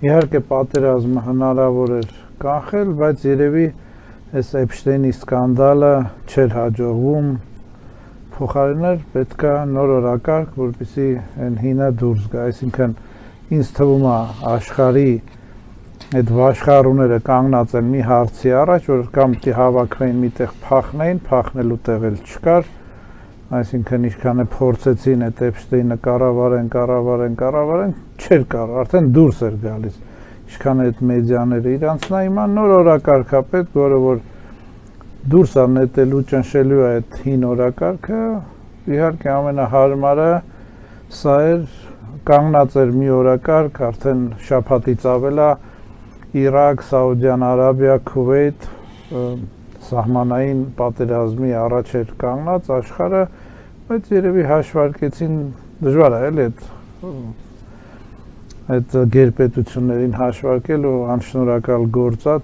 Իհարկե պատերազմը հնարավոր էր կանխել, բայց երևի այս Էփշտեյնի սկանդալը չէր հաջողվում, փոխարեններ պետք է նոր օրակարգ, որպեսզի այն հինը դուրս գա, այսինքն ինձ թվում է աշխարհի այդ վաշխառուները կանգնած են մի հարցի առաջ, որ կամ պիտի հավաքվեին միտեղ փախնելու տեղ էլ չկար, այսինքն ինչքան է փորձեցին այդ Էփշտեյնը կառավարեն, չէր կարող, արդեն դուրս էր գալիս, ինչքան այդ մեդիաները իրանցնա, հիմա նոր օրակարգ է պետք, որը որ դուրս է նետելու, ճնշելու է այդ հին օրակարգը, իհարկե ամենահարմարը սա էր, կանգնած էր մի օրակարգ, արդեն շաբաթից ավել է, Իրաք, Սաուդյան Արաբիա, Քուվեյթ, սահմանային պատերազմի առաջ էր կանգնած աշխարհը, բայց երևի հաշվարկեցին, դժվար է էլի այդ գերպետություններին հաշվարկել ու անշնորհակալ գործ է,